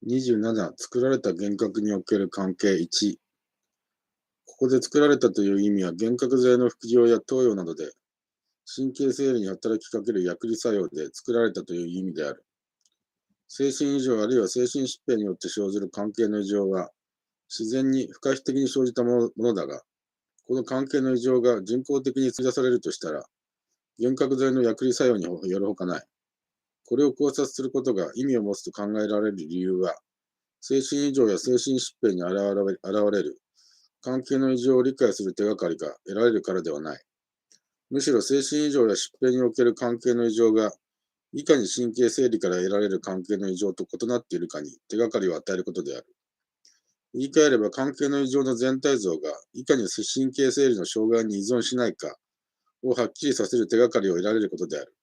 27、作られた幻覚における関係1。ここで作られたという意味は、幻覚剤の副業や投与などで神経生理に働きかける薬理作用で作られたという意味である。精神異常あるいは精神疾病によって生ずる関係の異常は、自然に不可避的に生じたものだが、この関係の異常が人工的に作り出されるとしたら、幻覚剤の薬理作用によるほかない。これを考察することが意味を持つと考えられる理由は、精神異常や精神疾病に現れる関係の異常を理解する手がかりが得られるからではない。むしろ精神異常や疾病における関係の異常が、いかに神経生理から得られる関係の異常と異なっているかに手がかりを与えることである。言い換えれば関係の異常の全体像がいかに神経生理の障害に依存しないかをはっきりさせる手がかりを得られることである。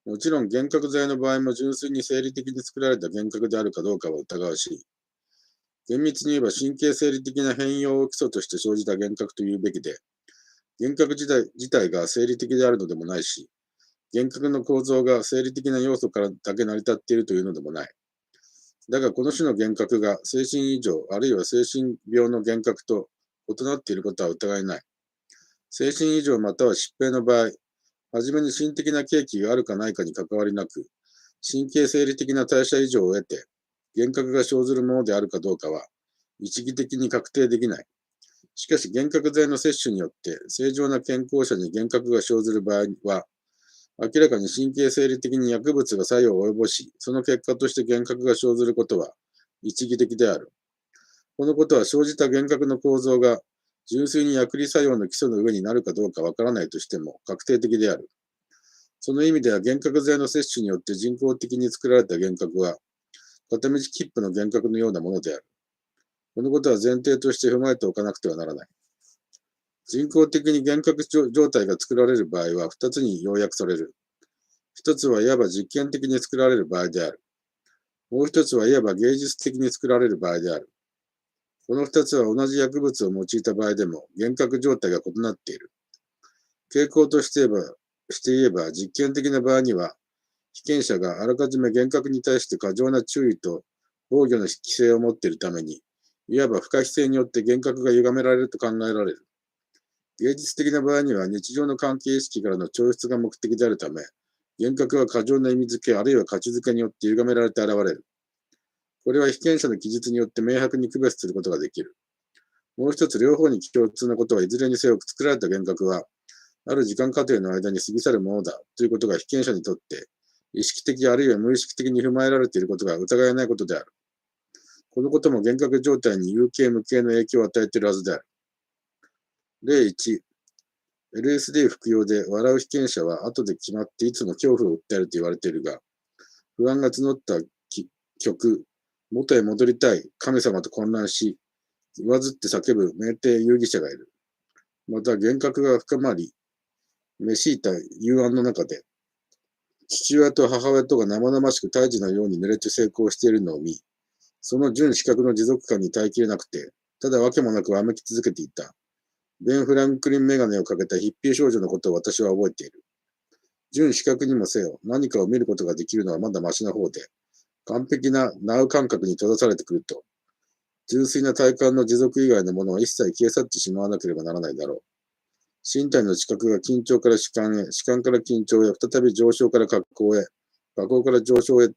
もちろん幻覚剤の場合も純粋に生理的に作られた幻覚であるかどうかは疑うし、厳密に言えば神経生理的な変容を基礎として生じた幻覚というべきで、幻覚自体が生理的であるのでもないし、幻覚の構造が生理的な要素からだけ成り立っているというのでもない。だがこの種の幻覚が精神異常あるいは精神病の幻覚と異なっていることは疑いない。精神異常または疾病の場合、はじめに心的な契機があるかないかに関わりなく、神経生理的な代謝異常を得て、幻覚が生ずるものであるかどうかは、一義的に確定できない。しかし、幻覚剤の摂取によって、正常な健康者に幻覚が生ずる場合は、明らかに神経生理的に薬物が作用を及ぼし、その結果として幻覚が生ずることは一義的である。このことは生じた幻覚の構造が純粋に薬理作用の基礎の上になるかどうかわからないとしても確定的である。その意味では幻覚剤の摂取によって人工的に作られた幻覚は片道切符の幻覚のようなものである。このことは前提として踏まえておかなくてはならない。人工的に幻覚状態が作られる場合は2つに要約される。1つはいわば実験的に作られる場合である。もう1つはいわば芸術的に作られる場合である。この2つは同じ薬物を用いた場合でも幻覚状態が異なっている。傾向として言えば実験的な場合には、被験者があらかじめ幻覚に対して過剰な注意と防御の規制を持っているために、いわば不可避性によって幻覚が歪められると考えられる。芸術的な場合には日常の関係意識からの抽出が目的であるため、幻覚は過剰な意味付けあるいは価値付けによって歪められて現れる。これは被験者の記述によって明白に区別することができる。もう一つ両方に共通なことはいずれにせよ作られた幻覚は、ある時間過程の間に過ぎ去るものだということが被験者にとって意識的あるいは無意識的に踏まえられていることが疑えないことである。このことも幻覚状態に有形無形の影響を与えているはずである。例1、LSD 服用で笑う被験者は後で決まっていつも恐怖を訴えると言われているが、不安が募った曲、元へ戻りたい神様と混乱し、言わずって叫ぶ酩酊遊戯者がいる。また幻覚が深まり、召しいた幽暗の中で、父親と母親とが生々しく胎児のように濡れて成功しているのを見、その純視覚の持続感に耐えきれなくて、ただわけもなくわめき続けていた。ベン・フランクリンメガネをかけたヒッピー少女のことを私は覚えている。純視覚にもせよ、何かを見ることができるのはまだマシな方で、完璧なナウ感覚に閉ざされてくると、純粋な体感の持続以外のものは一切消え去ってしまわなければならないだろう。身体の知覚が緊張から弛緩へ、弛緩から緊張へ、再び上昇から下降へ、下降から上昇へ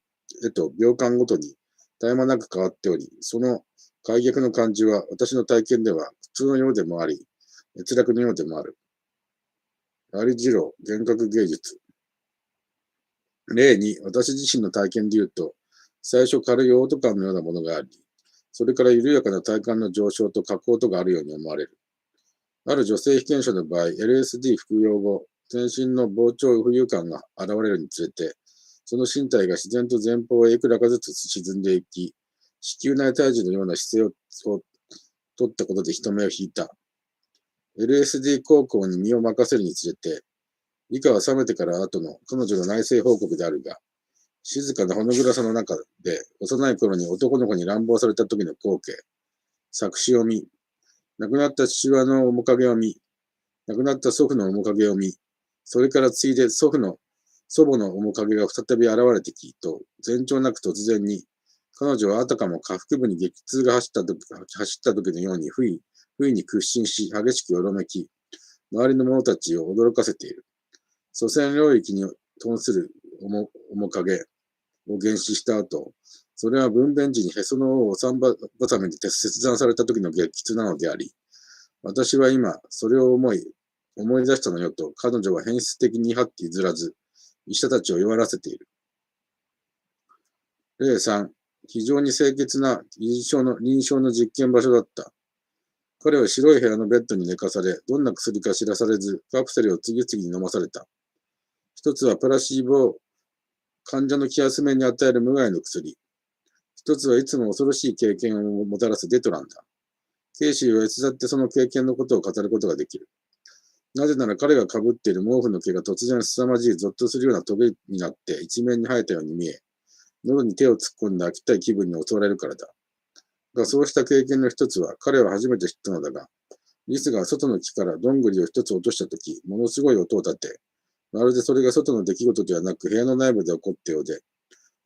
と秒間ごとに絶え間なく変わっており、その開逆の感じは私の体験では普通のようでもあり、閲楽のようでもある。アリ・ジロー、幻覚芸術。例に、私自身の体験で言うと、最初軽いオート感のようなものがあり、それから緩やかな体感の上昇と下降とがあるように思われる。ある女性被験者の場合、LSD 服用後、全身の膨張浮遊感が現れるにつれて、その身体が自然と前方へいくらかずつ沈んでいき、子宮内胎児のような姿勢を取ったことで人目を引いた。LSD 航行に身を任せるにつれて、以下は冷めてから後の彼女の内政報告であるが、静かなほの暗さの中で、幼い頃に男の子に乱暴された時の光景、作詞を見、亡くなった父親の面影を見、亡くなった祖父の面影を見、それからついで祖母の面影が再び現れてきと、前兆なく突然に、彼女はあたかも下腹部に激痛が走った時のように不意に屈伸し、激しくよろめき、周りの者たちを驚かせている。祖先領域に頓する面影を原始した後、それは分娩時にへその緒をお産ばさみで切断された時の激痛なのであり、私は今、それを思い出したのよと、彼女は変質的に張って譲らず、医者たちを弱らせている。例3、非常に清潔な臨床の実験場所だった。彼は白い部屋のベッドに寝かされ、どんな薬か知らされず、カプセルを次々に飲まされた。一つはプラシーボを患者の気休めに与える無害の薬。一つはいつも恐ろしい経験をもたらすデトランだ。ケイシーはいつだってその経験のことを語ることができる。なぜなら彼が被っている毛布の毛が突然凄まじいゾッとするようなトゲになって一面に生えたように見え、喉に手を突っ込んで飽きたい気分に襲われるからだ。が、そうした経験の一つは彼は初めて知ったのだが、リスが外の木からどんぐりを一つ落としたとき、ものすごい音を立て、まるでそれが外の出来事ではなく部屋の内部で起こったようで、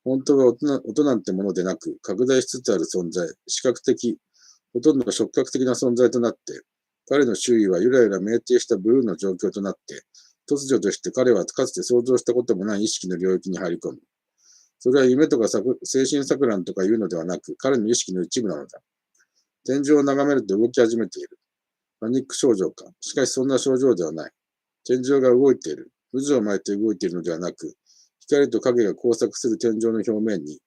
本当は音なんてものでなく、拡大しつつある存在、視覚的、ほとんど触覚的な存在となって、彼の周囲はゆらゆら酩酊したブルーの状況となって、突如として彼はかつて想像したこともない意識の領域に入り込む。それは夢とか精神錯乱とかいうのではなく、彼の意識の一部なのだ。天井を眺めると動き始めている。パニック症状か。しかしそんな症状ではない。天井が動いている。渦を巻いて動いているのではなく、光と影が交錯する天井の表面に、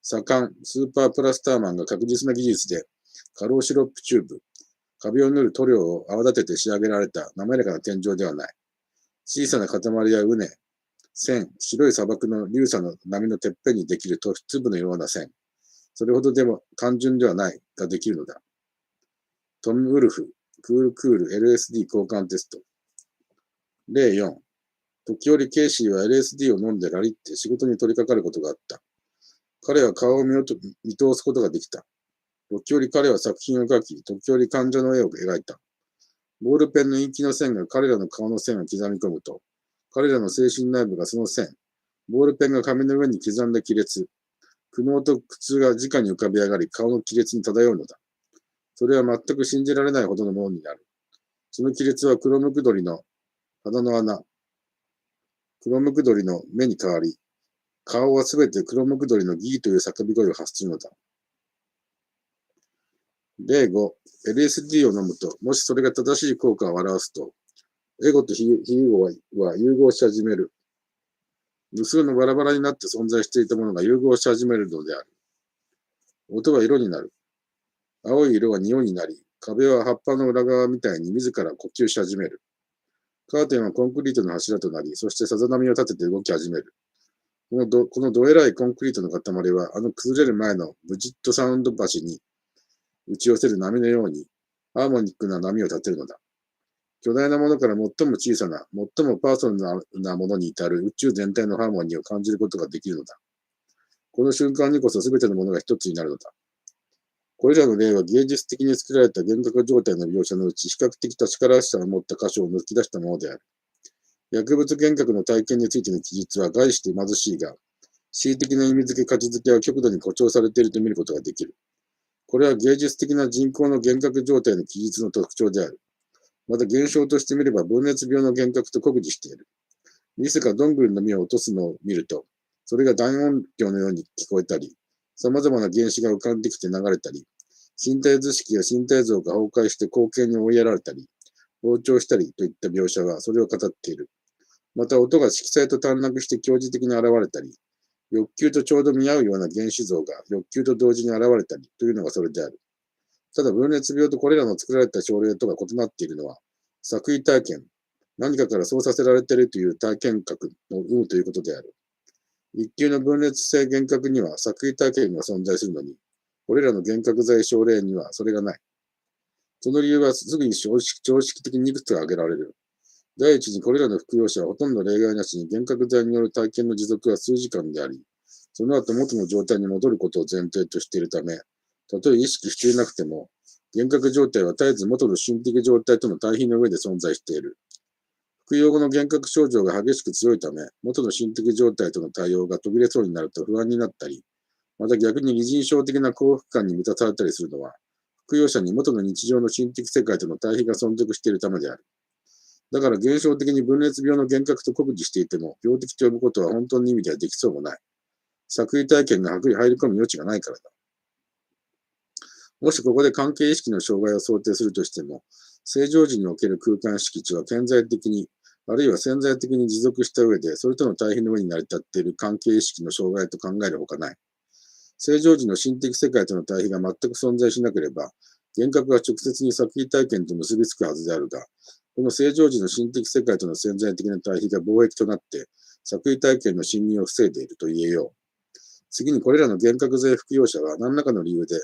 左官、スーパープラスターマンが確実な技術で、過労シロップチューブ、壁を塗る塗料を泡立てて仕上げられた滑らかな天井ではない。小さな塊や畝、線、白い砂漠の流砂の波のてっぺんにできる粒のような線。それほどでも単純ではないができるのだ。トム・ウルフ、クール LSD 交換テスト。例4。時折ケイシーは LSD を飲んでラリって仕事に取り掛かることがあった。彼は顔を見通すことができた。時折彼は作品を描き、時折患者の絵を描いた。ボールペンの陰気の線が彼らの顔の線を刻み込むと、彼らの精神内部がその線、ボールペンが紙の上に刻んだ亀裂、苦悩と苦痛が直に浮かび上がり、顔の亀裂に漂うのだ。それは全く信じられないほどのものになる。その亀裂はクロムクドリの鼻の穴、クロムクドリの目に変わり、顔はすべてクロムクドリのギーという叫び声を発するのだ。例5、LSD を飲むと、もしそれが正しい効果を表すと、エゴと非融合は融合し始める。無数のバラバラになって存在していたものが融合し始めるのである。音は色になる。青い色は匂いになり、壁は葉っぱの裏側みたいに自ら呼吸し始める。カーテンはコンクリートの柱となり、そしてさざ波を立てて動き始める。このどえらいコンクリートの塊は、あの崩れる前のブジットサウンド橋に打ち寄せる波のように、ハーモニックな波を立てるのだ。巨大なものから最も小さな、最もパーソナルなものに至る宇宙全体のハーモニーを感じることができるのだ。この瞬間にこそ全てのものが一つになるのだ。これらの例は芸術的に作られた幻覚状態の描写のうち、比較的確からしさを持った箇所を抜き出したものである。薬物幻覚の体験についての記述は概して貧しいが、恣意的な意味付け価値付けは極度に誇張されていると見ることができる。これは芸術的な人工の幻覚状態の記述の特徴である。また現象として見れば分裂病の幻覚と酷似している。リスがどんぐりの実を落とすのを見ると、それが大音量のように聞こえたり、様々な原子が浮かんできて流れたり、身体図式や身体像が崩壊して光景に追いやられたり、膨張したりといった描写はそれを語っている。また音が色彩と短絡して強磁的に現れたり、欲求とちょうど見合うような原子像が欲求と同時に現れたりというのがそれである。ただ分裂病とこれらの作られた症例とが異なっているのは、作為体験、何かからそうさせられているという体験覚の有無ということである。一級の分裂性幻覚には作為体験が存在するのに、これらの幻覚剤症例にはそれがない。その理由はすぐに常識的にいくつか挙げられる。第一にこれらの服用者はほとんど例外なしに幻覚剤による体験の持続は数時間であり、その後元の状態に戻ることを前提としているため、たとえ意識していなくても、幻覚状態は絶えず元の心的状態との対比の上で存在している。服用後の幻覚症状が激しく強いため、元の心的状態との対応が途切れそうになると不安になったり、また逆に擬人症的な幸福感に満たされたりするのは、服用者に元の日常の心的世界との対比が存続しているためである。だから現象的に分裂病の幻覚と酷似していても、病的と呼ぶことは本当の意味ではできそうもない。作為体験が入り込む余地がないからだ。もしここで関係意識の障害を想定するとしても、正常時における空間識値は顕在的に、あるいは潜在的に持続した上で、それとの対比の上に成り立っている関係意識の障害と考えるほかない。正常時の心的世界との対比が全く存在しなければ、幻覚が直接に作為体験と結びつくはずであるが、この正常時の心的世界との潜在的な対比が貿易となって、作為体験の侵入を防いでいると言えよう。次にこれらの幻覚税服用者は何らかの理由で、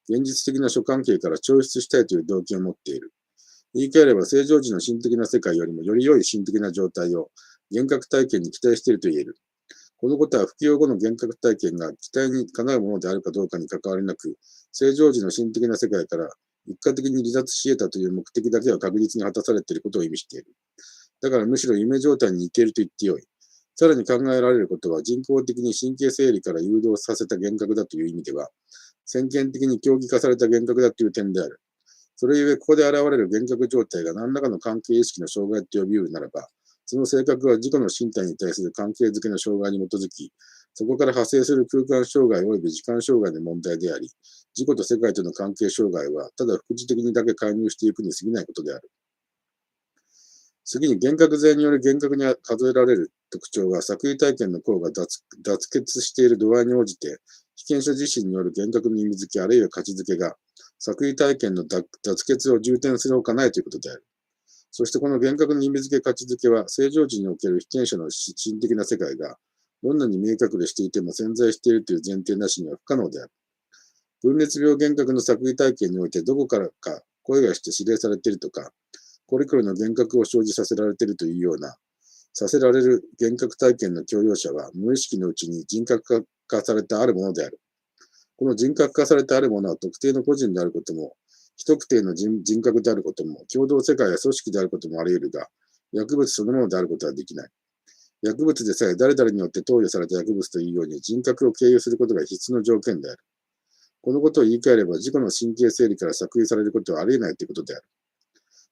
現実的な諸関係から抽出したいという動機を持っている。言い換えれば正常時の心的な世界よりもより良い心的な状態を幻覚体験に期待していると言える。このことは服用後の幻覚体験が期待にかなうものであるかどうかに関わりなく、正常時の心的な世界から一過的に離脱し得たという目的だけは確実に果たされていることを意味している。だからむしろ夢状態に行けると言ってよい。さらに考えられることは人工的に神経生理から誘導させた幻覚だという意味では、先見的に競技化された幻覚だという点である。それゆえ、ここで現れる幻覚状態が何らかの関係意識の障害と呼び得るならば、その性格は自己の身体に対する関係づけの障害に基づき、そこから派生する空間障害及び時間障害の問題であり、自己と世界との関係障害は、ただ副次的にだけ介入していくに過ぎないことである。次に幻覚税による幻覚に数えられる特徴は、作為体験の項が脱血している度合いに応じて、被験者自身による幻覚の意味付けあるいは価値付けが、作為体験の脱血を重点するほかないということである。そしてこの幻覚の意味付け価値付けは、正常時における被験者の心的な世界が、どんなに見え隠れしていても潜在しているという前提なしには不可能である。分裂病幻覚の作為体験においてどこからか声がして指令されているとか、これこれの幻覚を生じさせられているというような、させられる幻覚体験の強要者は無意識のうちに人格化されたあるものである。この人格化されたあるものは特定の個人であることも、非特定の人格であることも、共同世界や組織であることもあり得るが、薬物そのものであることはできない。薬物でさえ誰々によって投与された薬物というように人格を経由することが必須の条件である。このことを言い換えれば、自己の神経生理から作為されることはあり得ないということである。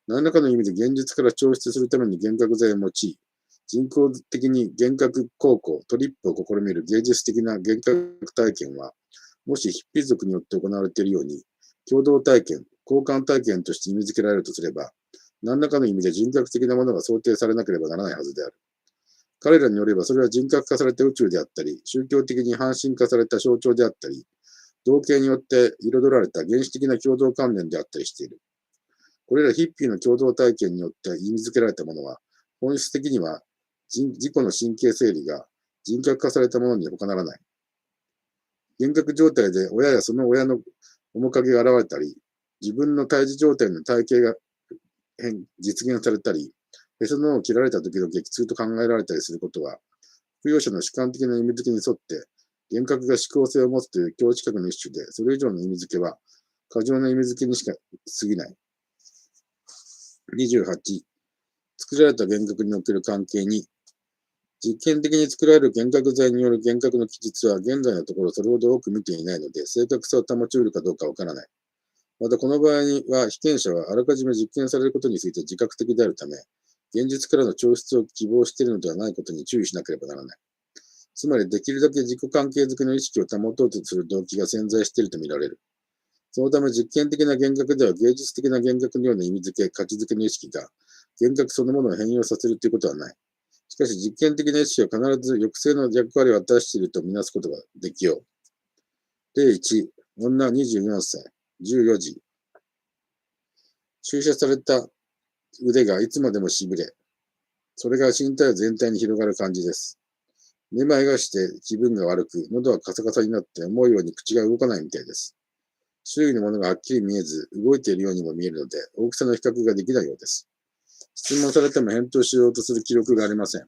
何らかの意味で現実から抽出するために幻覚剤を用い、人工的に幻覚航行、トリップを試みる芸術的な幻覚体験は、もしヒッピー族によって行われているように、共同体験、交換体験として意味付けられるとすれば、何らかの意味で人格的なものが想定されなければならないはずである。彼らによればそれは人格化された宇宙であったり、宗教的に半身化された象徴であったり、同型によって彩られた原始的な共同観念であったりしている。これらヒッピーの共同体験によって意味付けられたものは、本質的には自己の神経生理が人格化されたものに他ならない。幻覚状態で親やその親の面影が現れたり、自分の胎児状態の体型が実現されたり、へその緒を切られた時の激痛と考えられたりすることは、服用者の主観的な意味付けに沿って、幻覚が思考性を持つという境地覚の一種で、それ以上の意味付けは、過剰な意味付けにしか過ぎない。28、作られた幻覚における関係に、実験的に作られる幻覚剤による幻覚の記述は現在のところそれほど多く見ていないので、正確さを保ち得るかどうかわからない。またこの場合には、被験者はあらかじめ実験されることについて自覚的であるため、現実からの抽出を希望しているのではないことに注意しなければならない。つまり、できるだけ自己関係づけの意識を保とうとする動機が潜在しているとみられる。そのため、実験的な幻覚では芸術的な幻覚のような意味付け、価値付けの意識が幻覚そのものを変容させるということはない。しかし、実験的な意識は必ず抑制の役割を果たしているとみなすことができよう。例1、女24歳、14時。注射された腕がいつまでもしびれ、それが身体全体に広がる感じです。めまいがして気分が悪く、喉はカサカサになって思うように口が動かないみたいです。周囲のものがはっきり見えず、動いているようにも見えるので、大きさの比較ができないようです。質問されても返答しようとする気力がありません。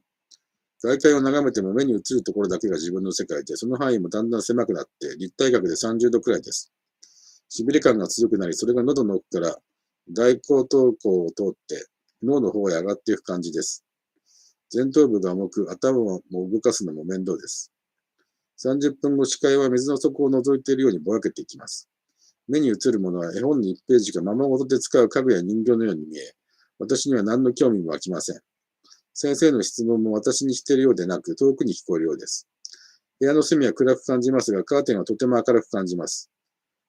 外界を眺めても目に映るところだけが自分の世界で、その範囲もだんだん狭くなって、立体角で30度くらいです。しびれ感が強くなり、それが喉の奥から大後頭孔を通って脳の方へ上がっていく感じです。前頭部が重く、頭も動かすのも面倒です。30分後、視界は水の底を覗いているようにぼやけていきます。目に映るものは絵本の1ページがままごとで使う家具や人形のように見え、私には何の興味も湧きません。先生の質問も私にしているようでなく、遠くに聞こえるようです。部屋の隅は暗く感じますが、カーテンはとても明るく感じます。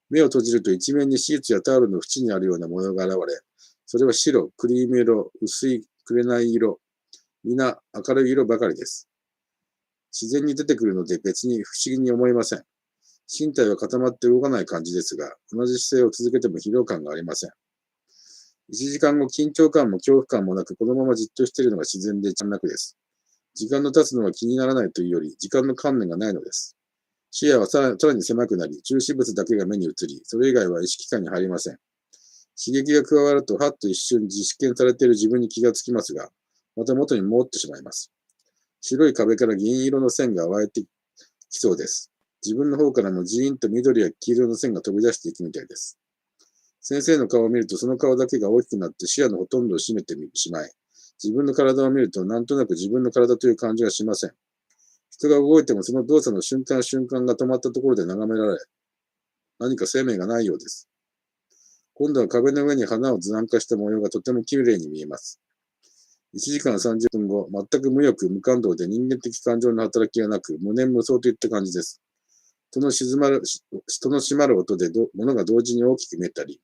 目を閉じると一面にシーツやタオルの縁にあるような模様が現れ、それは白、クリーム色、薄い紅色、皆明るい色ばかりです。自然に出てくるので別に不思議に思いません。身体は固まって動かない感じですが、同じ姿勢を続けても疲労感がありません。1時間後、緊張感も恐怖感もなく、このままじっとしているのが自然で一番楽です。時間の経つのは気にならないというより、時間の観念がないのです。視野はさらに狭くなり、中心物だけが目に映り、それ以外は意識下に入りません。刺激が加わると、はっと一瞬実験されている自分に気がつきますが、また元に戻ってしまいます。白い壁から銀色の線が湧いてきそうです。自分の方からもジーンと緑や黄色の線が飛び出していくみたいです。先生の顔を見ると、その顔だけが大きくなって視野のほとんどを占めてしまい、自分の体を見ると、なんとなく自分の体という感じがしません。人が動いてもその動作の瞬間瞬間が止まったところで眺められ、何か生命がないようです。今度は壁の上に花を図案化した模様がとても綺麗に見えます。1時間30分後、全く無欲、無感動で人間的感情の働きがなく、無念無想といった感じです。人の閉まる音で物が同時に大きく見えたり、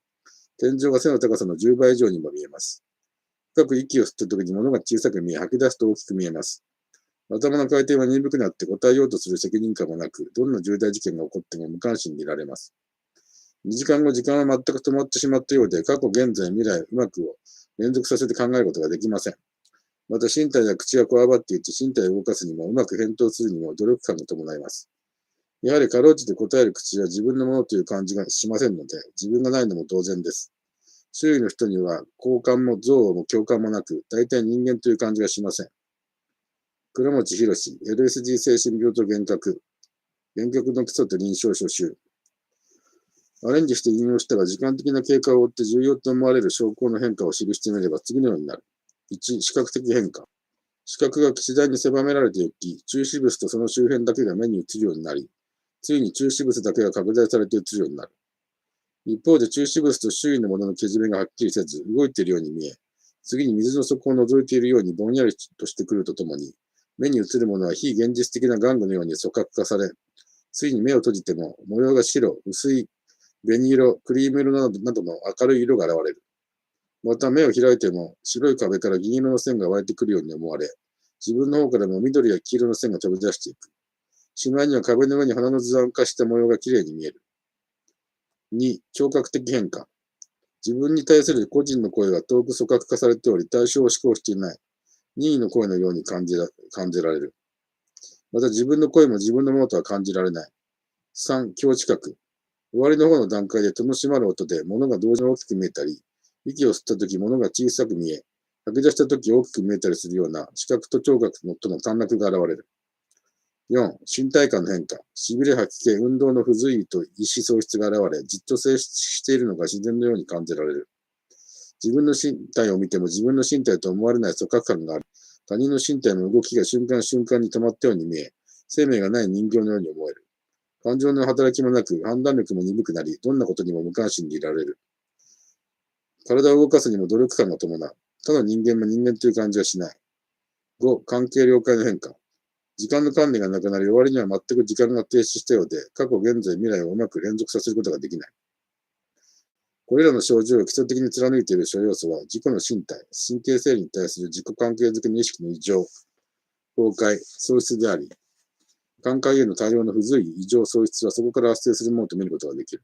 天井が背の高さの10倍以上にも見えます。深く息を吸った時に物が小さく見え、吐き出すと大きく見えます。頭の回転は鈍くなって答えようとする責任感もなく、どんな重大事件が起こっても無関心でいられます。2時間後、時間は全く止まってしまったようで、過去、現在、未来、うまくを連続させて考えることができません。また、身体や口がこわばっていて、身体を動かすにも、うまく返答するにも努力感が伴います。やはり、かろうじて答える口は自分のものという感じがしませんので、自分がないのも当然です。周囲の人には、好感も憎悪も共感もなく、大体人間という感じがしません。倉持博士、LSD 精神病と幻覚。幻覚の基礎と臨床書集。アレンジして引用したら、時間的な経過を追って重要と思われる証拠の変化を記してみれば次のようになる。1、視覚的変化。視覚が次第に狭められていき、中心物とその周辺だけが目に映るようになり、ついに中心物だけが拡大されて映るようになる。一方で中心物と周囲のもののけじめがはっきりせず、動いているように見え、次に水の底を覗いているようにぼんやりとしてくるとともに、目に映るものは非現実的な玩具のように組閣化され、ついに目を閉じても模様が白、薄い紅色、クリーム色などの明るい色が現れる。また目を開いても白い壁から銀色の線が湧いてくるように思われ、自分の方からも緑や黄色の線が飛び出していく。しまいには壁の上に花の図案化した模様がきれいに見える。2、聴覚的変化。自分に対する個人の声が遠く組閣化されており、対象を思考していない。任意の声のように感じられる。また自分の声も自分のものとは感じられない。3、強知覚。終わりの方の段階で戸の閉まる音で物が同時に大きく見えたり、息を吸った時物が小さく見え、吐き出した時大きく見えたりするような視覚と聴覚との短絡が現れる。4、身体感の変化。痺れ吐き気、運動の不随意と意思喪失が現れ、じっと静止しているのが自然のように感じられる。自分の身体を見ても自分の身体と思われない組閣感がある。他人の身体の動きが瞬間瞬間に止まったように見え、生命がない人形のように思える。感情の働きもなく、判断力も鈍くなり、どんなことにも無関心でいられる。体を動かすにも努力感が伴う。ただ人間も人間という感じはしない。5、関係了解の変化。時間の管理がなくなり、終わりには全く時間が停止したようで、過去、現在、未来をうまく連続させることができない。これらの症状を基礎的に貫いている諸要素は、自己の身体、神経生理に対する自己関係づけの意識の異常、崩壊、喪失であり、感覚への対応の不随意、異常、喪失はそこから発生するものと見ることができる。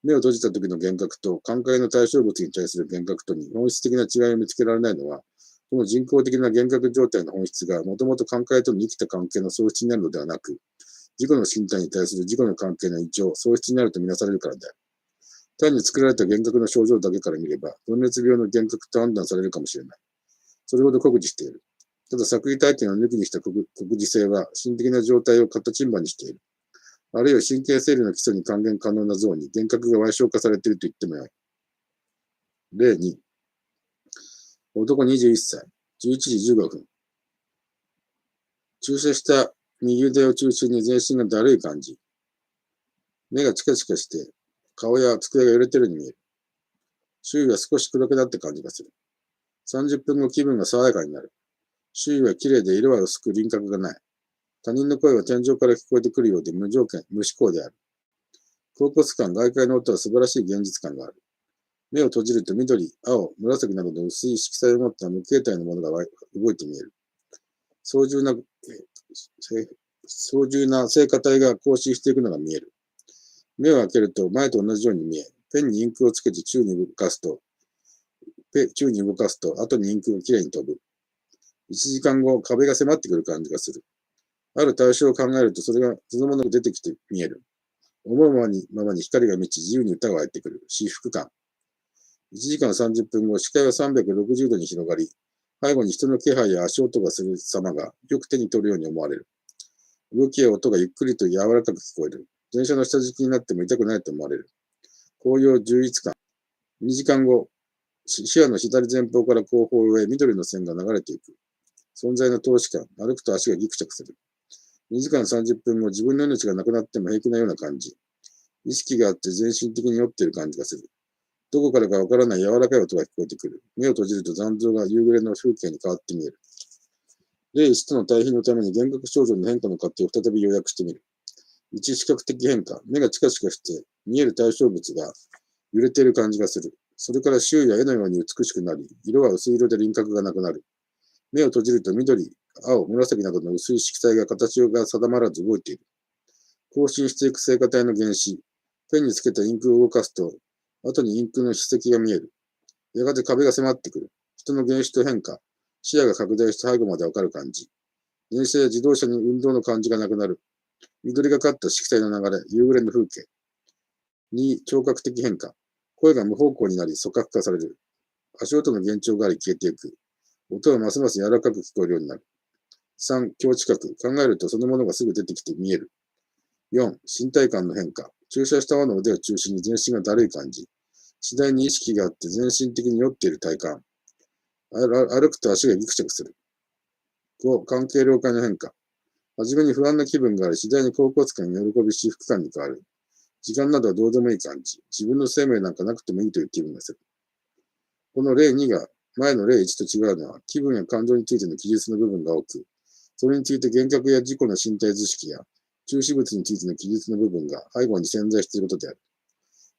目を閉じた時の幻覚と感覚の対象物に対する幻覚とに本質的な違いを見つけられないのは、この人工的な幻覚状態の本質がもともと感覚との生きた関係の喪失になるのではなく、自己の身体に対する自己の関係の異常、喪失になるとみなされるからである。単に作られた幻覚の症状だけから見れば、分裂病の幻覚と判断されるかもしれない。それほど酷似している。ただ作為体験を抜きにした酷似性は、心的な状態を形ばにしている。あるいは神経生理の基礎に還元可能な像に幻覚が矮小化されていると言ってもよい。例2、男21歳、11時15分。注射した右腕を中心に全身がだるい感じ。目がチカチカして、顔や机が揺れてるように見える。周囲は少し暗くなった感じがする。30分後気分が爽やかになる。周囲は綺麗で色は薄く輪郭がない。他人の声は天井から聞こえてくるようで無条件、無思考である。恍惚感、外界の音は素晴らしい現実感がある。目を閉じると緑、青、紫などの薄い色彩を持った無形態のものが動いて見える。操縦な聖火体が行進していくのが見える。目を開けると前と同じように見え、ペンにインクをつけて宙に動かすと、後にインクがきれいに飛ぶ。1時間後、壁が迫ってくる感じがする。ある対象を考えると、そのものが出てきて見える。思うままに光が満ち、自由に歌が湧いてくる。至福感。1時間30分後、視界は360度に広がり、背後に人の気配や足音がする様がよく手に取るように思われる。動きや音がゆっくりと柔らかく聞こえる。電車の下敷きになっても痛くないと思われる。紅葉充実感。2時間後、視野の左前方から後方へ緑の線が流れていく。存在の投資感。歩くと足がギクシャクする。2時間30分後、自分の命がなくなっても平気なような感じ。意識があって全身的に酔っている感じがする。どこからかわからない柔らかい音が聞こえてくる。目を閉じると残像が夕暮れの風景に変わって見える。例1との対比のために幻覚症状の変化の過程を再び要約してみる。1、視覚的変化。目がチカチカして見える対象物が揺れている感じがする。それから周囲は絵のように美しくなり、色は薄い色で輪郭がなくなる。目を閉じると緑、青、紫などの薄い色彩が形が定まらず動いている。更新していく聖火体の原子。ペンにつけたインクを動かすと、後にインクの筆跡が見える。やがて壁が迫ってくる。人の原子と変化。視野が拡大して背後までわかる感じ。電車や自動車に運動の感じがなくなる。緑がかった色彩の流れ。夕暮れの風景。2、聴覚的変化。声が無方向になり組閣化される。足音の幻聴があり消えていく。音はますます柔らかく聞こえるようになる。3、境地覚。考えるとそのものがすぐ出てきて見える。4、身体感の変化。注射した輪の腕を中心に全身がだるい感じ。次第に意識があって全身的に酔っている体感。歩くと足がギクシャクする。5、関係了解の変化。はじめに不安な気分があり、次第に恍惚感、喜び、至福感に変わる。時間などはどうでもいい感じ。自分の生命なんかなくてもいいという気分がする。この例2が前の例1と違うのは、気分や感情についての記述の部分が多く、それについて幻覚や自己の身体図式や中止物についての記述の部分が背後に潜在していることである。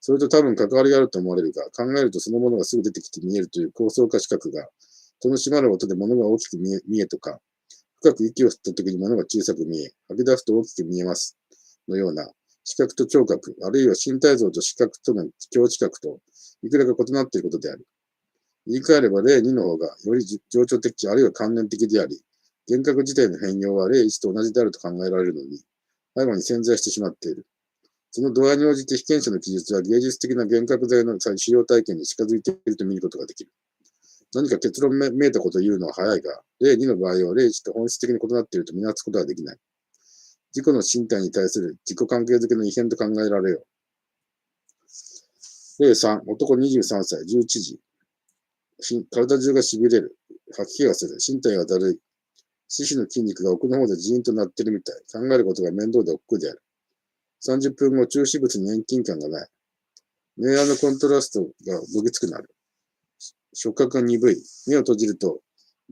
それと多分関わりがあると思われるが、考えるとそのものがすぐ出てきて見えるという高層化視覚が、戸の閉まる音で物が大きく見えとか、深く息を吸った時に物が小さく見え、吐き出すと大きく見えます。のような、視覚と聴覚、あるいは身体像と視覚との境地覚と、いくらか異なっていることである。言い換えれば例2の方が、より情緒的、あるいは関連的であり、幻覚自体の変容は例1と同じであると考えられるのに、背後に潜在してしまっている。その度合いに応じて被験者の記述は芸術的な幻覚剤の使用体験に近づいていると見ることができる。何か結論めいたことを言うのは早いが、例2の場合は例1と本質的に異なっていると見なすことはできない。自己の身体に対する自己関係づけの異変と考えられよう。例3、男23歳、11時。体中が痺れる。吐き気がする。身体がだるい。四肢の筋肉が奥の方でジーンとなっているみたい。考えることが面倒で億劫である。30分後、中止物に遠近感がない。明暗のコントラストがどぎつくなる。触覚が鈍い。目を閉じると、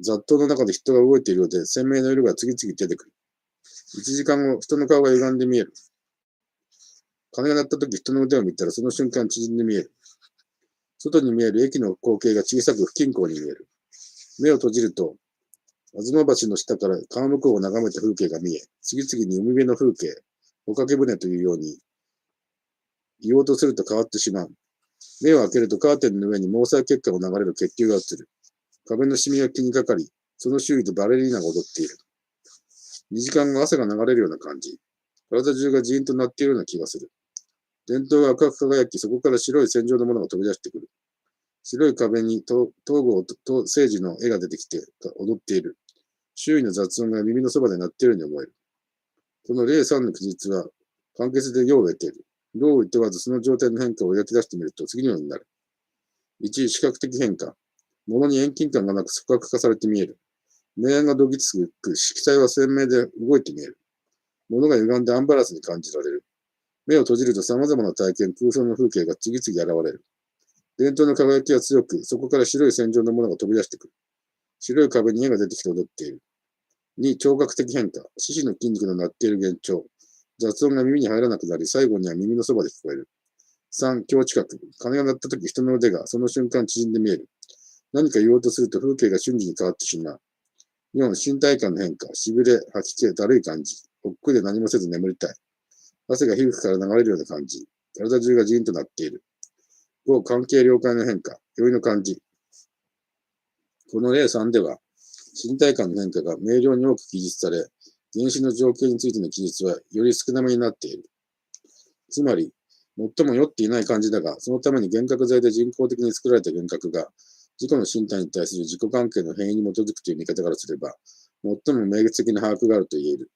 雑踏の中で人が動いているようで、鮮明な色が次々出てくる。1時間後、人の顔が歪んで見える。鐘が鳴った時、人の腕を見たら、その瞬間縮んで見える。外に見える駅の光景が小さく不均衡に見える。目を閉じると、吾妻橋の下から川向こうを眺めた風景が見え、次々に海辺の風景、帆掛け船というように、言おうとすると変わってしまう。目を開けるとカーテンの上に毛細血管を流れる血球が映る。壁のシミが気にかかり、その周囲でバレリーナが踊っている。2時間後、汗が流れるような感じ。体中がジーンとなっているような気がする。電灯が赤く輝き、そこから白い線状のものが飛び出してくる。白い壁に東郷と聖司の絵が出てきて踊っている。周囲の雑音が耳のそばで鳴っているように思える。この例3の記述は、簡潔で用を得ている。どう言ってわずその状態の変化を描き出してみると次のようになる。1、視覚的変化。物に遠近感がなく組閣化されて見える。明暗がどぎつく、色彩は鮮明で動いて見える。物が歪んでアンバランスに感じられる。目を閉じると様々な体験、空想の風景が次々現れる。伝統の輝きは強く、そこから白い線状のものが飛び出してくる。白い壁に絵が出てきて踊っている。2、聴覚的変化。四肢の筋肉の鳴っている幻聴。雑音が耳に入らなくなり、最後には耳のそばで聞こえる。3、強知覚。鐘が鳴った時、人の腕がその瞬間縮んで見える。何か言おうとすると風景が瞬時に変わってしまう。4、身体感の変化。しびれ、吐き気、だるい感じ。億劫で何もせず眠りたい。汗が皮膚から流れるような感じ。体中がジーンとなっている。5、関係了解の変化。酔いの感じ。この例3では、身体感の変化が明瞭に多く記述され、原子の条件についての記述はより少なめになっている。つまり、最も酔っていない感じだが、そのために幻覚剤で人工的に作られた幻覚が、自己の身体に対する自己関係の変異に基づくという見方からすれば、最も明晰的な把握があると言える。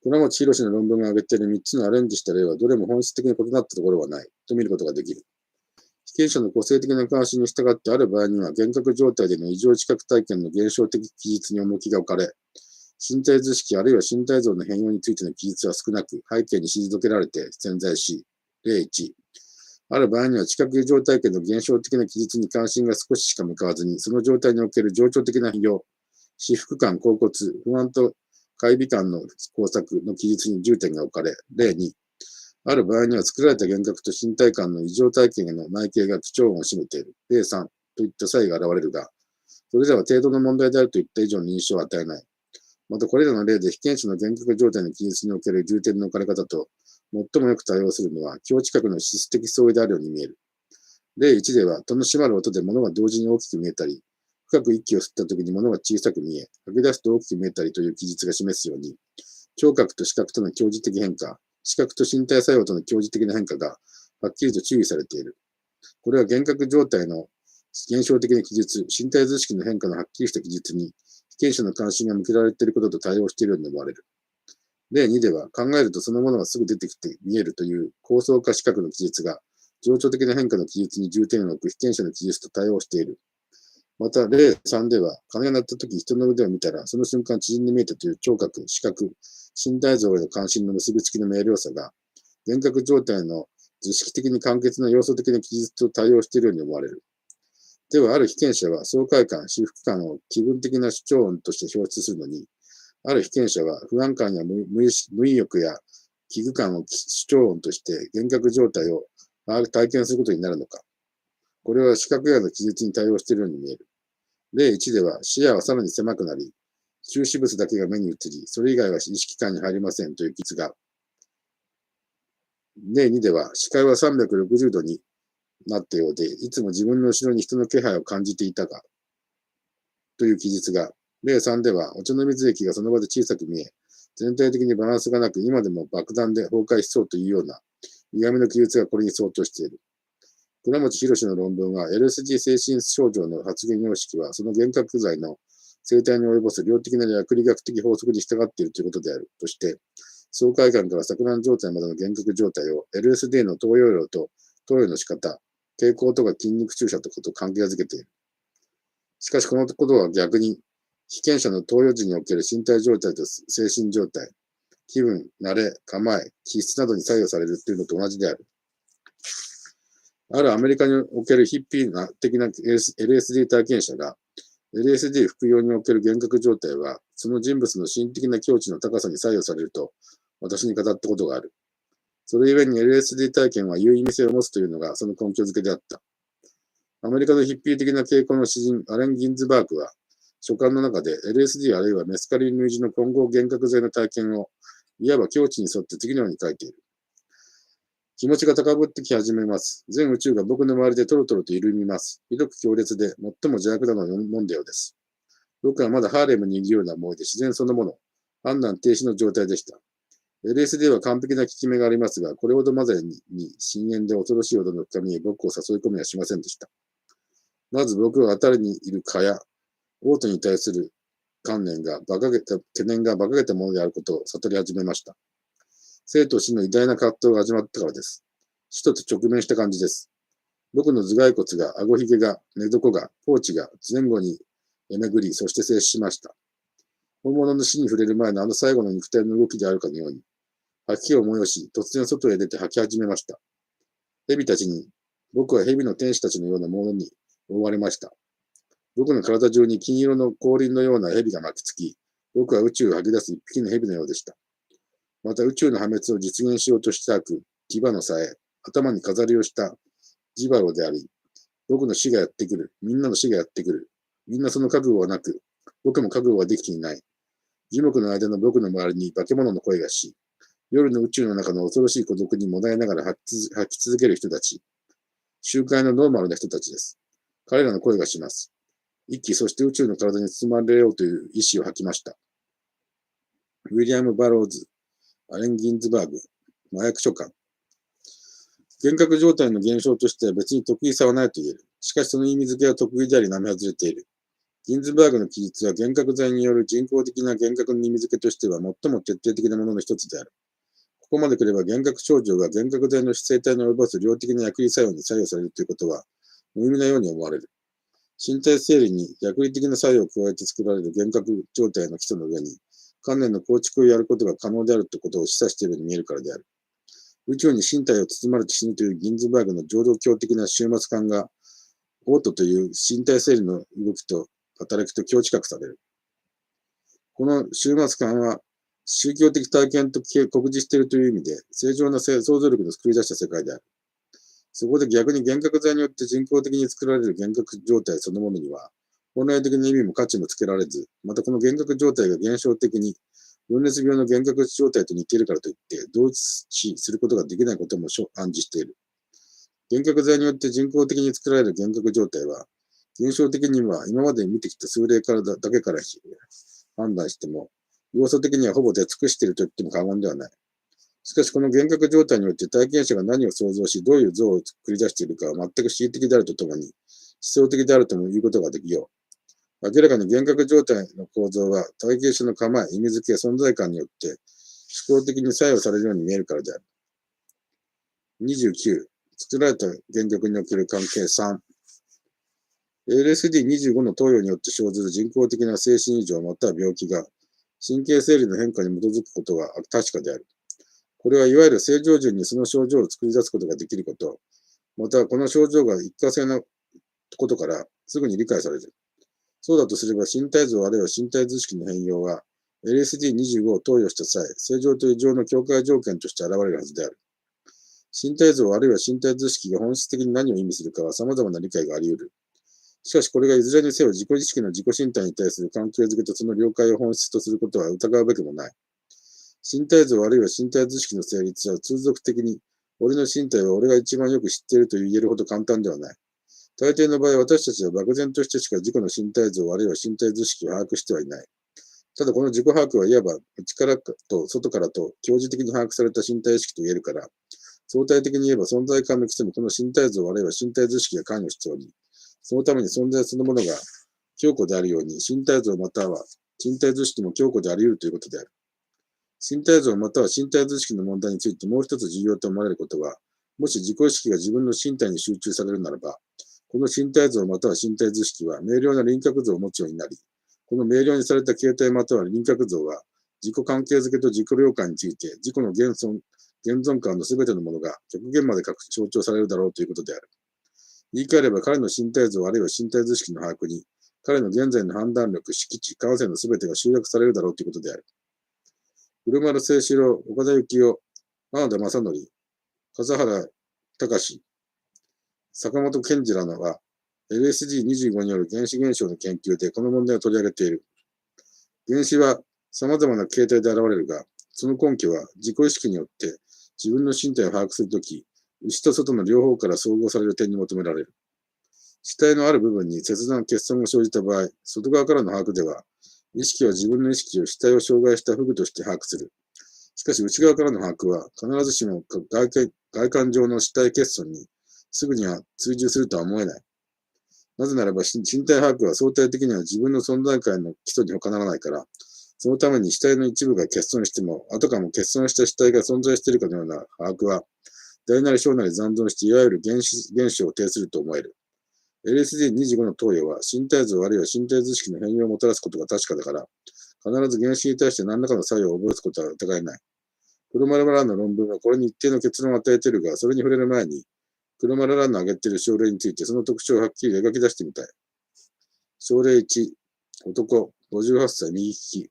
倉持博の論文が挙げている3つのアレンジした例は、どれも本質的に異なったところはない、と見ることができる。被験者の個性的な関心に従ってある場合には、幻覚状態での異常知覚体験の現象的記述に重きが置かれ、身体図式あるいは身体像の変容についての記述は少なく、背景に退けられて潜在し、例1、ある場合には知覚異常体験の現象的な記述に関心が少ししか向かわずに、その状態における情緒的な費用、至福感、恍惚、不安と乖離感の工作の記述に重点が置かれ、例2、ある場合には作られた幻覚と身体感の異常体験への内径が基調音を占めている、例3といった差異が現れるが、それでは程度の問題であるといった以上の印象を与えない。またこれらの例で被験者の幻覚状態の記述における重点の置かれ方と、最もよく対応するのは、強知覚の質的相違であるように見える。例1では、戸の閉まる音で物が同時に大きく見えたり、深く息を吸った時に物が小さく見え、吐き出すと大きく見えたりという記述が示すように、聴覚と視覚との共時的変化、視覚と身体作用との共時的な変化がはっきりと注意されている。これは幻覚状態の現象的な記述、身体図式の変化のはっきりした記述に、被験者の関心が向けられていることと対応しているように思われる。例2では、考えるとそのものがすぐ出てきて見えるという構想化視覚の記述が、情緒的な変化の記述に重点を置く被験者の記述と対応している。また、例3では、鐘が鳴った時人の腕を見たら、その瞬間縮んで見えたという聴覚、視覚、身体像への関心の結びつきの明瞭さが、幻覚状態の図式的に簡潔な要素的な記述と対応しているように思われる。では、ある被験者は爽快感、至福感を気分的な主張音として表出するのに、ある被験者は不安感や無意欲や危惧感を主張音として幻覚状態を体験することになるのか。これは視覚野の記述に対応しているように見える。例1では視野はさらに狭くなり、中心物だけが目に映り、それ以外は意識感に入りませんという記述が、例2では視界は360度になったようで、いつも自分の後ろに人の気配を感じていたが、という記述が、例3ではお茶の水液がその場で小さく見え、全体的にバランスがなく、今でも爆弾で崩壊しそうというような、歪みの記述がこれに相当している。倉持博の論文は、LSD 精神症状の発現様式は、その幻覚剤の生態に及ぼす量的な薬理学的法則に従っているということであるとして、爽快感から錯乱状態までの幻覚状態を LSD の投与量と投与の仕方、蛍光とか筋肉注射とかと関係づけている。しかしこのことは逆に、被験者の投与時における身体状態と精神状態、気分、慣れ、構え、気質などに左右されるというのと同じである。あるアメリカにおけるヒッピー的な LSD 体験者が、LSD 服用における幻覚状態は、その人物の心的な境地の高さに左右されると、私に語ったことがある。それゆえに LSD 体験は有意味性を持つというのがその根拠づけであった。アメリカのヒッピー的な傾向の詩人、アレン・ギンズバーグは、書簡の中で LSD あるいはメスカリン類似の混合幻覚剤の体験を、いわば境地に沿って次のように書いている。気持ちが高ぶってき始めます。全宇宙が僕の周りでトロトロと緩みます。ひどく強烈で、最も邪悪なのを飲んだようです。僕はまだハーレムにいるような思いで自然そのもの、判断停止の状態でした。LSD は完璧な効き目がありますが、これほどまでに深淵で恐ろしいほどの深みに僕を誘い込みはしませんでした。まず僕は辺りにいる蚊や、嘔吐に対する懸念が馬鹿げたものであることを悟り始めました。生と死の偉大な葛藤が始まったからです。死と直面した感じです。僕の頭蓋骨が、顎ひげが、寝床が、ポーチが前後に巡り、そして静止しました。本物の死に触れる前のあの最後の肉体の動きであるかのように、吐き気を催し、突然外へ出て吐き始めました。蛇たちに、僕は蛇の天使たちのようなものに覆われました。僕の体中に金色の光輪のような蛇が巻きつき、僕は宇宙を吐き出す一匹の蛇のようでした。また宇宙の破滅を実現しようとして吐く牙のさえ、頭に飾りをしたジバロであり、僕の死がやってくる。みんなの死がやってくる。みんなその覚悟はなく、僕も覚悟はできていない。樹木の間の僕の周りに化け物の声がし、夜の宇宙の中の恐ろしい孤独にもだえながら吐き続ける人たち。集会のノーマルな人たちです。彼らの声がします。一気そして宇宙の体に包まれようという意志を吐きました。ウィリアム・バローズ、アレン・ギンズバーグ、麻薬書簡。幻覚状態の現象としては別に得意さはないと言える。しかしその意味付けは得意であり並外れている。ギンズバーグの記述は幻覚剤による人工的な幻覚の意味付けとしては最も徹底的なものの一つである。ここまでくれば幻覚症状が幻覚剤の生体に及ぼす量的な薬理作用に作用されるということは無意味なように思われる。身体生理に薬理的な作用を加えて作られる幻覚状態の基礎の上に観念の構築をやることが可能であるということを示唆しているように見えるからである。宇宙に身体を包まれて死ぬというギンズバーグの情動教的な終末感が、オートという身体生理の動きと働きと強知覚される。この終末感は宗教的体験と酷似しているという意味で、正常な想像力の作り出した世界である。そこで逆に幻覚剤によって人工的に作られる幻覚状態そのものには、本来的な意味も価値もつけられず、またこの幻覚状態が現象的に、分裂病の幻覚状態と似ているからといって、同一視することができないことも暗示している。幻覚剤によって人工的に作られる幻覚状態は、現象的には今まで見てきた数例からだけから判断しても、要素的にはほぼ出尽くしていると言っても過言ではない。しかしこの幻覚状態によって体験者が何を想像し、どういう像を作り出しているかは全く恣意的であるとともに、思想的であるとも言うことができよう。明らかに幻覚状態の構造は体験者の構え、意味付け、存在感によって思考的に作用されるように見えるからである。29、作られた幻覚における関係3。LSD25 の投与によって生ずる人工的な精神異常または病気が神経生理の変化に基づくことは確かである。これはいわゆる正常順にその症状を作り出すことができること、またこの症状が一過性なことからすぐに理解される。そうだとすれば身体像あるいは身体図式の変容は LSD25 を投与した際、正常と異常の境界条件として現れるはずである。身体像あるいは身体図式が本質的に何を意味するかは様々な理解があり得る。しかしこれがいずれにせよ自己意識の自己身体に対する関係づけとその了解を本質とすることは疑うべきもない。身体像あるいは身体図式の成立は通俗的に俺の身体は俺が一番よく知っていると言えるほど簡単ではない。大抵の場合私たちは漠然としてしか自己の身体像あるいは身体図式を把握してはいない。ただこの自己把握はいわば内からと外からと教授的に把握された身体意識と言えるから、相対的に言えば存在感の基礎にこの身体像あるいは身体図式が関与しており、そのために存在そのものが強固であるように、身体像または身体図式も強固であり得るということである。身体像または身体図式の問題についてもう一つ重要と思われることは、もし自己意識が自分の身体に集中されるならば、この身体像または身体図式は明瞭な輪郭像を持つようになり、この明瞭にされた形態または輪郭像は、自己関係づけと自己了解について、自己の現存感のすべてのものが極限まで象徴されるだろうということである。言い換えれば彼の身体像あるいは身体図式の把握に、彼の現在の判断力、識知、感性のすべてが集約されるだろうということである。古丸清志郎、岡田幸雄、真田正則、笠原隆、坂本健二らのは、LSD25 による原子現象の研究でこの問題を取り上げている。原子は様々な形態で現れるが、その根拠は自己意識によって自分の身体を把握するとき、内と外の両方から総合される点に求められる。主体のある部分に切断、欠損が生じた場合、外側からの把握では、意識は自分の意識を主体を障害した不具として把握する。しかし内側からの把握は必ずしも外観上の主体欠損にすぐには追従するとは思えない。なぜならば身体把握は相対的には自分の存在感の基礎に他ならないから、そのために主体の一部が欠損しても、あたかも欠損した主体が存在しているかのような把握は、大なり小なり残存していわゆる現象を呈すると思える。LSD25 の投与は身体像あるいは身体図式の変容をもたらすことが確かだから、必ず原子に対して何らかの作用を覚えすことは疑えない。黒丸ランの論文はこれに一定の結論を与えているが、それに触れる前に、黒丸ランの挙げている症例についてその特徴をはっきり描き出してみたい。症例1、男、58歳、右利き、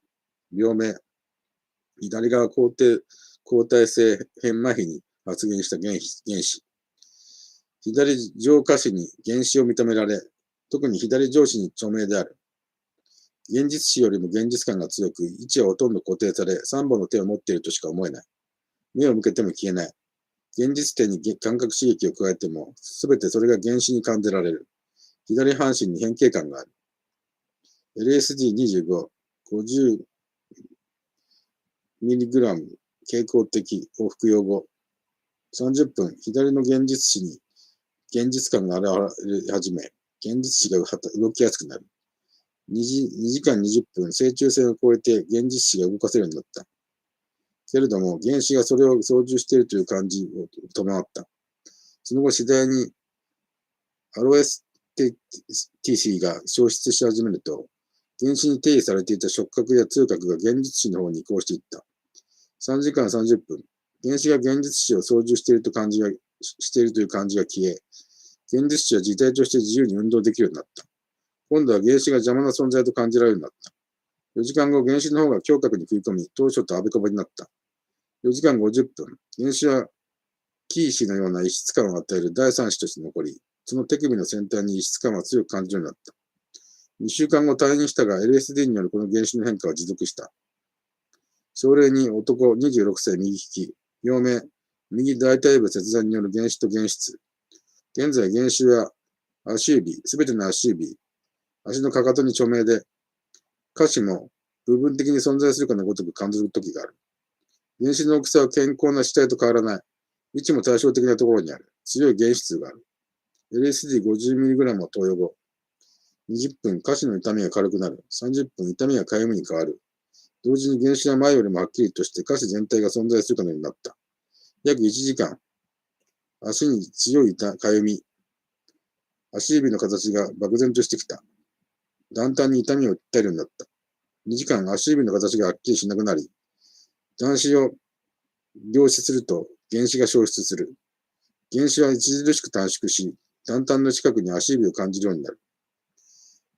病名、左側交代性変麻痺に発現した原子。左上下肢に原子を認められ、特に左上肢に著名である。現実視よりも現実感が強く、位置はほとんど固定され、3本の手を持っているとしか思えない。目を向けても消えない。現実点に感覚刺激を加えても、すべてそれが原子に感じられる。左半身に変形感がある。LSD25、50mg 経口的を服用後、30分、左の現実視に現実感が現れ始め、現実視が動きやすくなる。2時間20分、正中線を越えて現実視が動かせるようになった。けれども、原子がそれを操縦しているという感じを伴った。その後、次第にアロエスティシーが消失し始めると、原子に定義されていた触覚や痛覚が現実視の方に移行していった。3時間30分、原子が現実視を操縦しているという感じが消え、現実視は自体として自由に運動できるようになった。今度は原子が邪魔な存在と感じられるようになった。4時間後、原子の方が胸郭に食い込み、当初とあべこべになった。4時間50分、原子はキーシのような異質感を与える第三子として残り、その手首の先端に異質感は強く感じるようになった。2週間後退院したが LSD によるこの原子の変化は持続した。症例に男26歳右利き、病名、右大腿部切断による原子と原質。現在原子は足指、すべての足指、足のかかとに著名で、下肢も部分的に存在するかのごとく感じるときがある。原子の大きさは健康な死体と変わらない。位置も対照的なところにある。強い原子痛がある。LSD50mg を投与後、20分、下肢の痛みが軽くなる。30分、痛みが痒みに変わる。同時に原子は前よりもはっきりとして下肢全体が存在するかのようになった。約1時間、足に強い痒み、足指の形が漠然としてきた。だんだんに痛みを訴えるようになった。2時間、足指の形がはっきりしなくなり、端子を凝視すると原子が消失する。原子は著しく短縮し、断端の近くに足指を感じるようになる。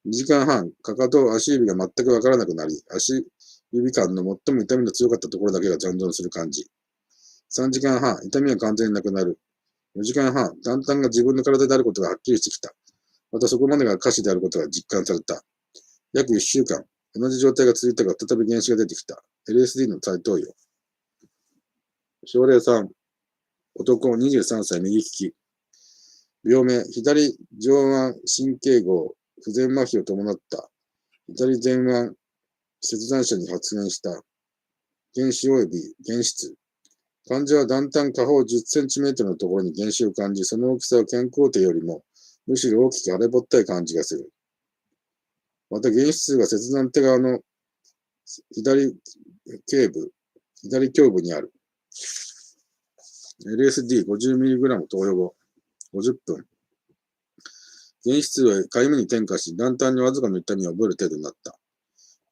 2時間半、かかと、足指が全くわからなくなり、足指間の最も痛みの強かったところだけが残存する感じ。3時間半、痛みが完全になくなる。4時間半、断端が自分の体であることがはっきりしてきた。またそこまでが下肢であることが実感された。約1週間、同じ状態が続いたが再び原子が出てきた。LSD の再投与。症例3、男23歳右利き。病名、左上腕神経号不全麻痺を伴った左前腕切断者に発現した原子及び原質。患者は断端下方10センチメートルのところに原子を感じ、その大きさは健康体よりもむしろ大きく荒れぼったい感じがする。また原子数が切断手側の左胸部にある。LSD50mg 投与後、50分。原子数は痒みに転化し、断端にわずかの痛みを覚える程度になった。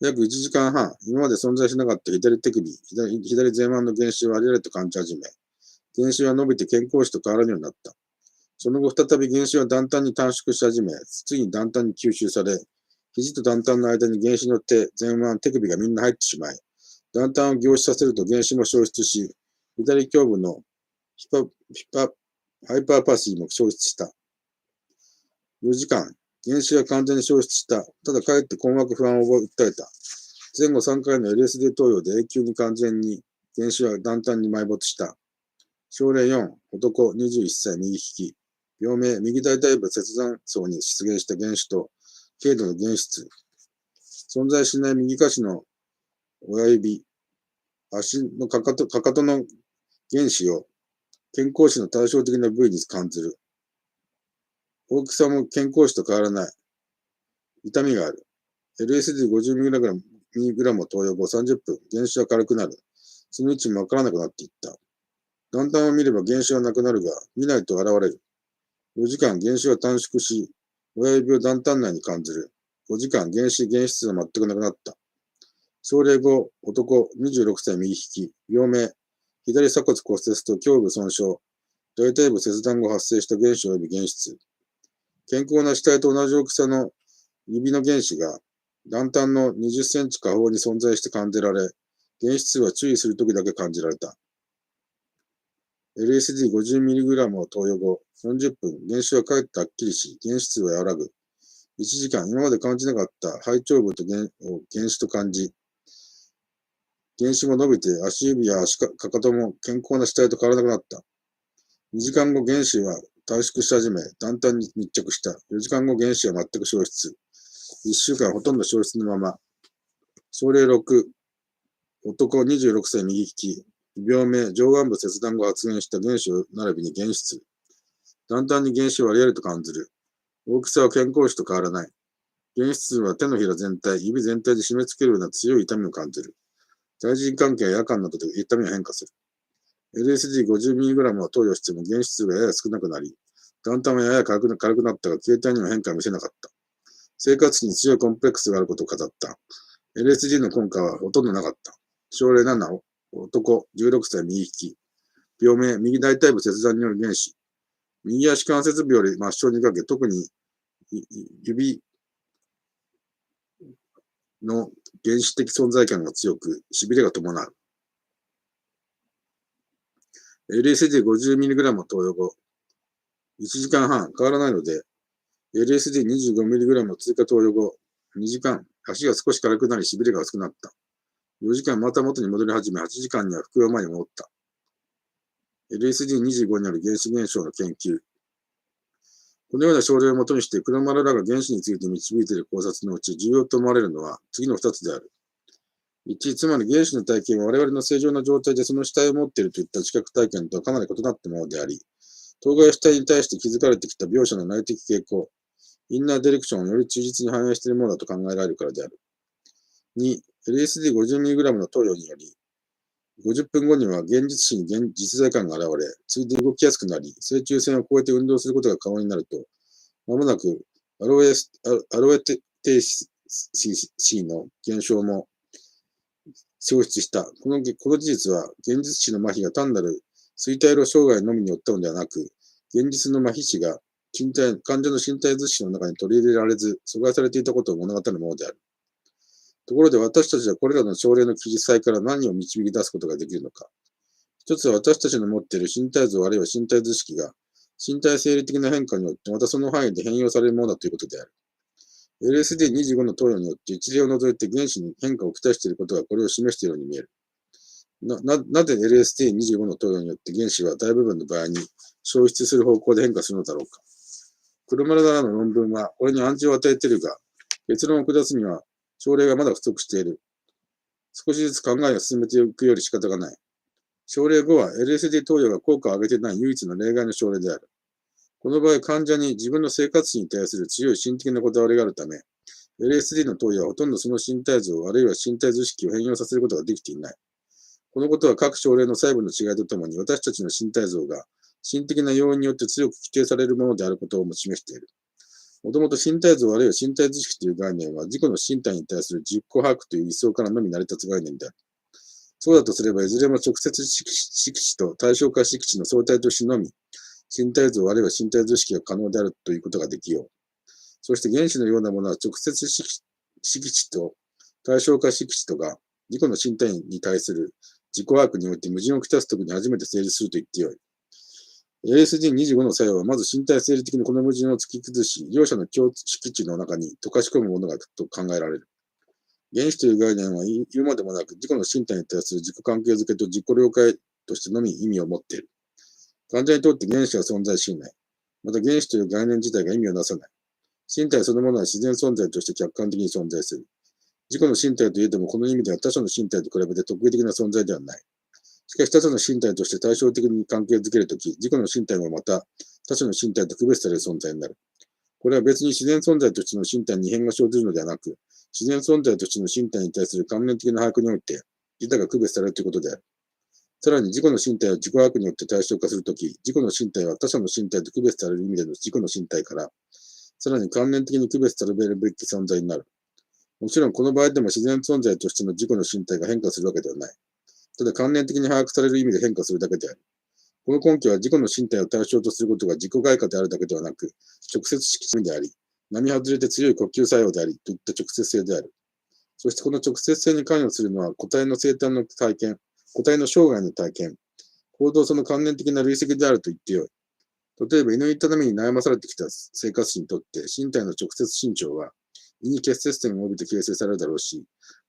約1時間半、今まで存在しなかった左手首、左前腕の原子をありありと感じ始め、原子は伸びて健康子と変わらぬようになった。その後再び原子は断端に短縮し始め、次に断端に吸収され、肘と断端の間に原子の手、前腕、手首がみんな入ってしまい、断端を凝視させると原子も消失し、左胸部のハイパーパシーも消失した。4時間、原子は完全に消失した。ただかえって困惑不安を訴えた。前後3回の LSD 投与で永久に完全に原子は断端に埋没した。症例4、男21歳右利き。病名、右大腿部切断層に出現した原子と軽度の原質。存在しない右下肢の親指、足のかかとの原子を健康子の対照的な部位に感じる。大きさも健康子と変わらない。痛みがある。LSD50mg を投与後30分、原子は軽くなる。その位置もわからなくなっていった。断端を見れば原子はなくなるが、見ないと現れる。4時間、原子は短縮し、親指を断端内に感じる。5時間、原質は全くなくなった。症例5、男、26歳右利き、病名、左鎖骨骨折と胸部損傷、大腿部切断後発生した原子及び原質。健康な死体と同じ大きさの指の原子が断端の20センチ下方に存在して感じられ、原子数は注意するときだけ感じられた。LSD50mg を投与後、40分、原子はかえってはっきりし、原子数は和らぐ。1時間、今まで感じなかった肺腸部と原子と感じ、原子も伸びて足指やかかとも健康な死体と変わらなくなった。2時間後、原子は短縮し始め、断端に密着した。4時間後、原子は全く消失。1週間ほとんど消失のまま。症例6、男26歳右利き、病名、上腕部切断後発現した原子並びに原質。断端に原子はあり得ると感じる。大きさは健康種と変わらない。原質は手のひら全体、指全体で締め付けるような強い痛みを感じる。対人関係や夜間などで痛みは変化する。LSD50mg を投与しても原質がやや少なくなり、断端はやや軽くなったが、形態には変化を見せなかった。生活に強いコンプレックスがあることを語った。LSD の根拠はほとんどなかった。症例7、男、16歳右利き。病名、右大腿部切断による原子。右足関節部より末梢にかけ、特に指の原始的存在感が強く、痺れが伴う。LSD50mg を投与後、1時間半変わらないので、LSD25mg を追加投与後、2時間、足が少し軽くなり痺れが薄くなった。4時間また元に戻り始め、8時間には服用前に戻った。LSD25 による原子現象の研究。このような症例をもとにして、黒丸らが原子について導いている考察のうち重要と思われるのは次の2つである。1、つまり原子の体験は我々の正常な状態でその主体を持っているといった知覚体験とはかなり異なったものであり、当該主体に対して築かれてきた描写の内的傾向、インナーディレクションをより忠実に反映しているものだと考えられるからである。2、LSD50mg の投与により、50分後には現実視に実在感が現れ、ついで動きやすくなり、正中線を越えて運動することが可能になると、まもなくアロエテシーの現象も消失した。この事実は、現実視の麻痺が単なる衰退路障害のみによったのではなく、現実の麻痺死が患者の身体図式の中に取り入れられず、阻害されていたことを物語るものである。ところで私たちはこれらの症例の記載から何を導き出すことができるのか。一つは私たちの持っている身体像あるいは身体図式が身体生理的な変化によってまたその範囲で変容されるものだということである。LSD25 の投与によって一例を除いて原子に変化をきたしていることがこれを示しているように見える。なぜ LSD25 の投与によって原子は大部分の場合に消失する方向で変化するのだろうか。黒丸らの論文はこれに暗示を与えているが、結論を下すには症例がまだ不足している。少しずつ考えを進めていくより仕方がない。症例5は LSD 投与が効果を上げていない唯一の例外の症例である。この場合、患者に自分の生活史に対する強い心的なこだわりがあるため、LSD の投与はほとんどその身体像あるいは身体図式を変容させることができていない。このことは各症例の細部の違いとともに私たちの身体像が心的な要因によって強く規定されるものであることをも示している。もともと身体像あるいは身体図式という概念は自己の身体に対する実行把握という位相からのみ成り立つ概念である。そうだとすれば、いずれも直接色地と対象化色地の相対としてのみ、身体像あるいは身体図式が可能であるということができよう。そして原子のようなものは直接色地と対象化色地とが自己の身体に対する自己把握において矛盾をきたすときに初めて成立すると言ってよい。LSD25 の作用はまず身体生理的にこの矛盾を突き崩し、両者の共識値の中に溶かし込むものがと考えられる。原子という概念は言うまでもなく自己の身体に対する自己関係づけと自己了解としてのみ意味を持っている。患者にとって原子は存在しない。また原子という概念自体が意味をなさない。身体そのものは自然存在として客観的に存在する。自己の身体といえどもこの意味では他者の身体と比べて特異的な存在ではない。しかし他者の身体として対照的に関係づけるとき、自己の身体もまた他者の身体と区別される存在になる。これは別に自然存在としての身体に異変が生じるのではなく、自然存在としての身体に対する関連的な把握において、自他が区別されるということである。さらに自己の身体を自己把握によって対象化するとき、自己の身体は他者の身体と区別される意味での自己の身体から、さらに関連的に区別されるべき存在になる。もちろんこの場合でも自然存在としての自己の身体が変化するわけではない。ただ関連的に把握される意味で変化するだけである。この根拠は自己の身体を対象とすることが自己外貨であるだけではなく、直接式意味であり、並外れて強い呼吸作用であり、といった直接性である。そしてこの直接性に関与するのは個体の生誕の体験、個体の生涯の体験、行動その関連的な累積であると言ってよい。例えば、胃の痛みに悩まされてきた生活者にとって、身体の直接身長は、胃に結節点を帯びて形成されるだろうし、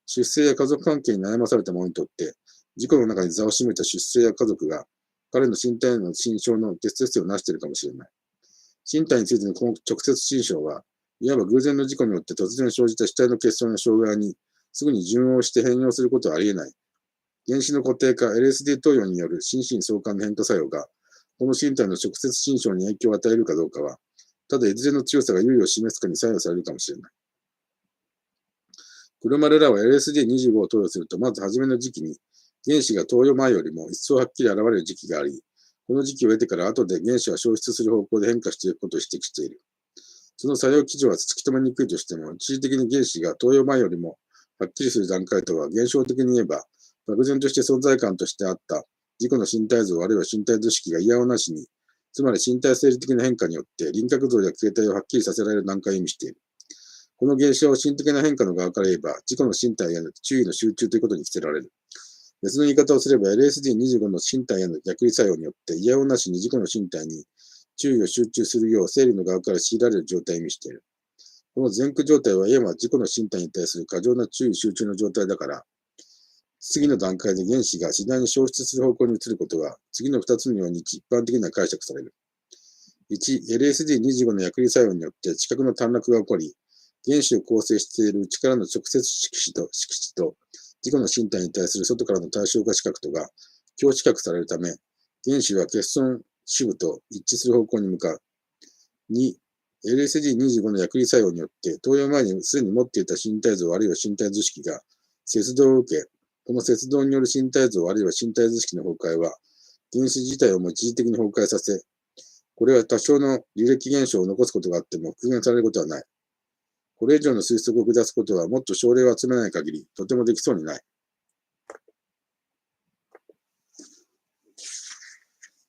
出生や家族関係に悩まされた者にとって、自己の中に座を占めた出生や家族が、彼の身体の心象の結節点を成しているかもしれない。身体についてのこの直接心象は、いわば偶然の事故によって突然生じた死体の結晶の障害にすぐに順応して変容することはあり得ない。原子の固定化 LSD 投与による心身相関の変化作用が、この身体の直接心象に影響を与えるかどうかは、ただいずれの強さが優位を示すかに作用されるかもしれない。車らは LSD25 を投与すると、まず初めの時期に、原子が投与前よりも一層はっきり現れる時期があり、この時期を得てから後で原子は消失する方向で変化していくことを指摘している。その作用基準は突き止めにくいとしても、一時的に原子が投与前よりもはっきりする段階とは、現象的に言えば、漠然として存在感としてあった自己の身体像あるいは身体図式が嫌をなしに、つまり身体生理的な変化によって輪郭像や形態をはっきりさせられる段階を意味している。この現象を心的な変化の側から言えば、自己の身体への注意の集中ということに着せられる。別の言い方をすれば、LSD25 の身体への逆利作用によって、嫌をなしに自己の身体に注意を集中するよう生理の側から強いられる状態を意味している。この前駆状態は、いわば自己の身体に対する過剰な注意集中の状態だから、次の段階で原子が次第に消失する方向に移ることは、次の2つのように一般的には解釈される。1、LSD25 の薬理作用によって知覚の短絡が起こり、原子を構成している内からの直接色地と自己の身体に対する外からの対象化視覚とが強視覚されるため、原子は欠損支部と一致する方向に向かう。2、LSD25 の薬理作用によって、投与前にすでに持っていた身体像あるいは身体図式が接動を受け、この接動による身体像あるいは身体図式の崩壊は、原子自体をも一時的に崩壊させ、これは多少の履歴現象を残すことがあっても復元されることはない。これ以上の推測を下すことはもっと症例を集めない限り、とてもできそうにない。